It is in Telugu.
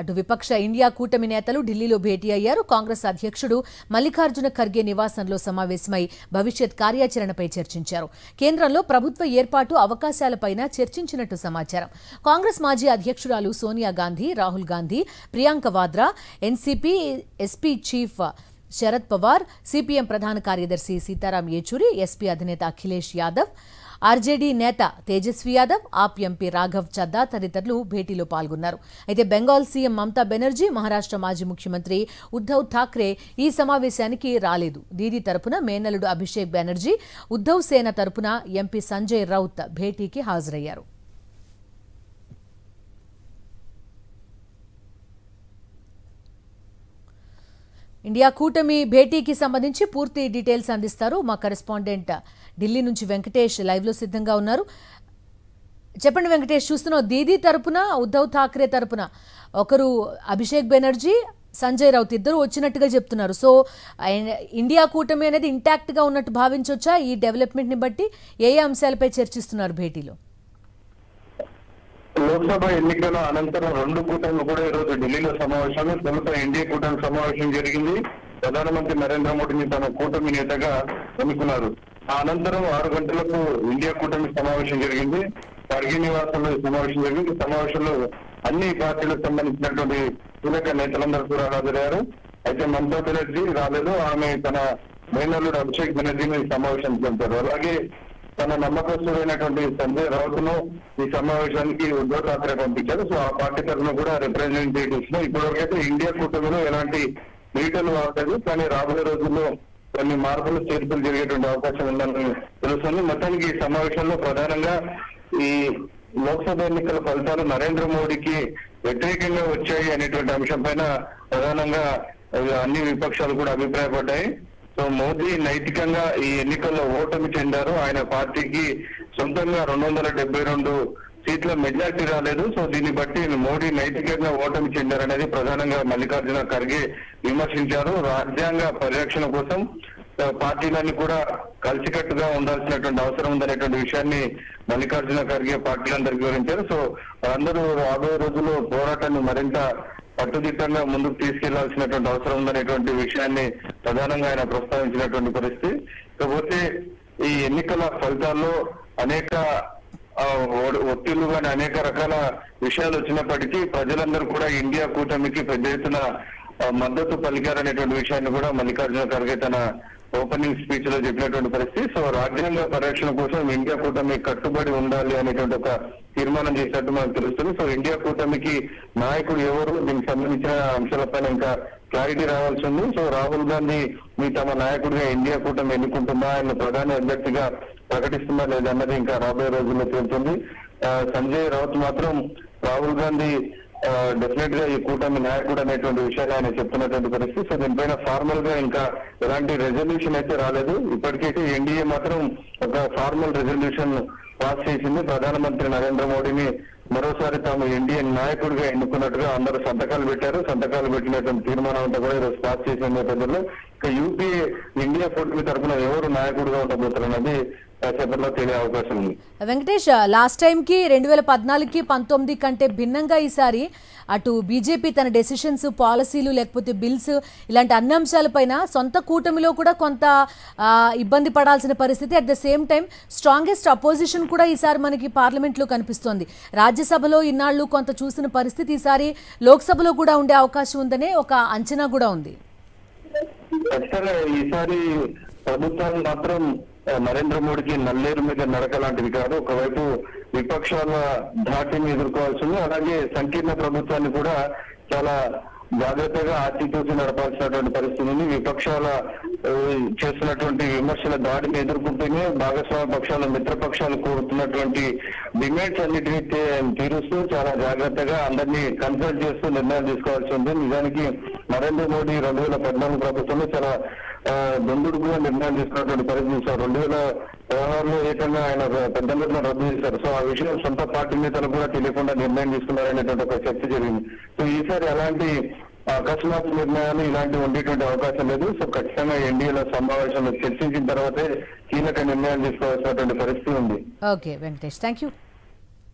అటు విపక్ష ఇండియా కూటమి నేతలు ఢిల్లీలో భేటీ అయ్యారు. కాంగ్రెస్ అధ్యక్షుడు మల్లికార్జున ఖర్గే నివాసంలో సమావేశమై భవిష్యత్ కార్యాచరణపై చర్చించారు. కేంద్రంలో ప్రభుత్వ ఏర్పాటు అవకాశాలపైన చర్చించినట్టు సమాచారం. కాంగ్రెస్ మాజీ అధ్యక్షురాలు Sonia Gandhi, Rahul Gandhi, Priyanka Vadra, NCP SP chief Sharad Pawar, CPM ప్రధాన కార్యదర్శి సీతారాం యేచూరి, ఎస్పీ అధినేత అఖిలేష్ యాదవ్, ఆర్జేడీ నేత తేజస్వి యాదవ్, ఆప్ ఎంపీ రాఘవ్ చద్దా తదితరులు భేటీలో పాల్గొన్నారు. అయితే బెంగాల్ సీఎం మమతా బెనర్జీ, మహారాష్ట్ర మాజీ ముఖ్యమంత్రి ఉద్దవ్ ఠాక్రే ఈ సమావేశానికి రాలేదు. దీదీ తరపున మేనల్లుడు అభిషేక్ బెనర్జీ, ఉద్దవ్ సేన తరపున ఎంపీ సంజయ్ రౌత్ భేటీకి హాజరయ్యారు. ఇండియా కూటమి భేటీకి సంబంధించి పూర్తి డీటెయిల్స్ అందిస్తారు మా కరెస్పాండెంట్ ఢిల్లీ నుంచి వెంకటేష్ లైవ్ లో సిద్ధంగా ఉన్నారు. చెప్పండి వెంకటేష్, చూస్తున్నావు దీదీ తరపున ఉద్దవ్ ఠాక్రే తరపున ఒకరు అభిషేక్ బెనర్జీ, సంజయ్ రౌత్ ఇద్దరు వచ్చినట్టుగా చెప్తున్నారు. సో ఇండియా కూటమి అనేది ఇంటాక్ట్ గా ఉన్నట్టు భావించవచ్చా? ఈ డెవలప్మెంట్ ని బట్టి ఏ అంశాలపై చర్చిస్తున్నారు భేటీలో? లోక్సభ ఎన్నికల అనంతరం రెండు కూటమిలు కూడా ఈరోజు ఢిల్లీలో సమావేశాలు. తొలుత ఎన్డీఏ కూటమి సమావేశం జరిగింది. ప్రధానమంత్రి నరేంద్ర మోడీని తన కూటమి నేతగా ఎన్నుకున్నారు. ఆ అనంతరం 6 గంటలకు ఇండియా కూటమి సమావేశం జరిగింది. ఖర్గే నివాసంలో సమావేశం జరిగింది. ఈ సమావేశంలో అన్ని పార్టీలకు సంబంధించినటువంటి కీలక నేతలందరూ కూడా హాజరయ్యారు. అయితే మమతా బెనర్జీ రాలేదు. ఆమె తన మేనల్లుడు అభిషేక్ బెనర్జీని ఈ సమావేశానికి పంపారు. అలాగే తన నమ్మకస్తుడైనటువంటి సంజయ్ రౌత్ ను ఈ సమావేశానికి ఉద్దవ్ ఠాక్రే పంపించారు. సో ఆ పార్టీ తరఫున కూడా రిప్రజెంటేటివ్స్ ను ఇప్పటివరకైతే ఇండియా కూటమిలో ఎలాంటి మీటర్లు రావట్లేదు. కానీ రాబోయే రోజుల్లో కొన్ని మార్పులు చేర్పులు జరిగేటువంటి అవకాశం ఉందని తెలుస్తుంది. మొత్తానికి ఈ సమావేశంలో ప్రధానంగా ఈ లోక్సభ ఎన్నికల ఫలితాలు నరేంద్ర మోడీకి వ్యతిరేకంగా వచ్చాయి అనేటువంటి అంశం పైన ప్రధానంగా అన్ని విపక్షాలు కూడా అభిప్రాయపడ్డాయి. సో మోదీ నైతికంగా ఈ ఎన్నికల్లో ఓటమి చెందారు. ఆయన పార్టీకి సొంతంగా 272 సీట్ల మెజార్టీ రాలేదు. సో దీన్ని బట్టి మోడీ నైతికంగా ఓటమి చెందారనేది ప్రధానంగా మల్లికార్జున ఖర్గే విమర్శించారు. రాజ్యాంగ పరిరక్షణ కోసం పార్టీలన్నీ కూడా కలిసికట్టుగా ఉండాల్సినటువంటి అవసరం ఉందనేటువంటి విషయాన్ని మల్లికార్జున ఖర్గే పార్టీలందరికీ వివరించారు. సో అందరూ రాబోయే రోజుల్లో పోరాటాన్ని మరింత కట్టుదిట్టంగా ముందుకు తీసుకెళ్లాల్సినటువంటి అవసరం ఉందనేటువంటి విషయాన్ని ప్రధానంగా ఆయన ప్రస్తావించినటువంటి పరిస్థితి. కాకపోతే ఈ ఎన్నికల ఫలితాల్లో అనేక ఒత్తిళ్లు కానీ అనేక రకాల విషయాలు వచ్చినప్పటికీ ప్రజలందరూ కూడా ఇండియా కూటమికి పెద్ద ఎత్తున మద్దతు పలికారనేటువంటి విషయాన్ని కూడా మల్లికార్జున ఖర్గే తన ఓపెనింగ్ స్పీచ్ లో చెప్పినటువంటి పరిస్థితి. సో రాజ్యాంగ పరిరక్షణ కోసం ఇండియా కూటమి కట్టుబడి ఉండాలి అనేటువంటి ఒక తీర్మానం చేసినట్టు మనకు తెలుస్తుంది. సో ఇండియా కూటమికి నాయకుడు ఎవరు, దీనికి సంబంధించిన అంశాలపైన ఇంకా క్లారిటీ రావాల్సి ఉంది. సో రాహుల్ గాంధీ మీ తమ నాయకుడిగా ఇండియా కూటమి ఎన్నుకుంటుందా, ఆయన ప్రధాన అభ్యర్థిగా ప్రకటిస్తుందా లేదన్నది ఇంకా రాబోయే రోజుల్లో తేలుతుంది. సంజయ్ రౌత్ మాత్రం రాహుల్ గాంధీ డెఫినెట్ గా ఈ కూటమి నాయకుడు అనేటువంటి విషయాన్ని ఆయన చెప్తున్నటువంటి పరిస్థితి. సో దీనిపైన ఫార్మల్ గా ఇంకా ఎలాంటి రెజల్యూషన్ అయితే రాలేదు. ఇప్పటికైతే ఎన్డీఏ మాత్రం ఒక ఫార్మల్ రెజల్యూషన్ పాస్ చేసింది. ప్రధానమంత్రి నరేంద్ర మోడీని మరోసారి తాము ఎన్డీఏ నాయకుడిగా ఎన్నుకున్నట్టుగా అందరూ సంతకాలు పెట్టారు. సంతకాలు పెట్టినటువంటి తీర్మానం అంతా కూడా ఈరోజు పాస్ చేసిన నేపథ్యంలో ఇక యూపీఏ ఇండియా కూటమి తరఫున ఎవరు నాయకుడిగా ఉండబోతారు అన్నది చెప్పట్లో తెలియ అవకాశం ఉంది. వెంకటేష్, లాస్ట్ టైంకి 2014కి 19 కంటే భిన్నంగా ఈసారి అటు బీజేపీ తన డెసిషన్స్, పాలసీలు లేకపోతే బిల్స్ ఇలాంటి అన్ని అంశాలపైన సొంత కూటమిలో కూడా కొంత ఇబ్బంది పడాల్సిన పరిస్థితి. At the same time strongest opposition కూడా ఈసారి మనకి పార్లమెంట్లో కనిపిస్తోంది. రాజ్యసభలో ఇన్నాళ్లు కొంత చూసిన పరిస్థితి ఈసారి లోక్సభలో కూడా ఉండే అవకాశం ఉందనే ఒక అంచనా కూడా ఉంది. ఈసారి ప్రభుత్వాలు మాత్రం నరేంద్ర మోడీకి నల్లేరు మీద నడక లాంటిది కాదు. ఒకవైపు విపక్షాల ధాటిని ఎదుర్కోవాల్సింది, అలాగే సంకీర్ణ ప్రభుత్వాన్ని కూడా చాలా జాగ్రత్తగా ఆచితూచి నడపాల్సినటువంటి పరిస్థితి ఉంది. విపక్షాల చేస్తున్నటువంటి విమర్శల దాడిని ఎదుర్కొంటూనే భాగస్వామ్య పక్షాలు, మిత్రపక్షాలు కోరుతున్నటువంటి డిమాండ్స్ అన్నిటినీ తీరుస్తూ చాలా జాగ్రత్తగా అందరినీ కన్సల్ట్ చేస్తూ నిర్ణయాలు తీసుకోవాల్సి ఉంది. నిజానికి నరేంద్ర మోడీ 2014 ప్రభుత్వంలో చాలా దొందుడుగా నిర్ణయాలు తీసుకున్నటువంటి పరిస్థితి చూశారు. 2016లో ఏకంగా ఆయన పెద్ద నిర్ణయం రద్దు చేశారు. సో ఆ విషయం సొంత పార్టీ నేతలు కూడా తెలియకుండా నిర్ణయం తీసుకున్నారనేటువంటి ఒక చర్చ జరిగింది. సో ఈసారి అలాంటి అకస్మాత్ నిర్ణయాలు ఇలాంటివి ఉండేటువంటి అవకాశం లేదు. సో ఖచ్చితంగా ఎన్డీఏలో సమావేశంలో చర్చించిన తర్వాతే కీలక నిర్ణయాలు తీసుకోవాల్సినటువంటి పరిస్థితి ఉంది. Okay Venkatesh, thank you.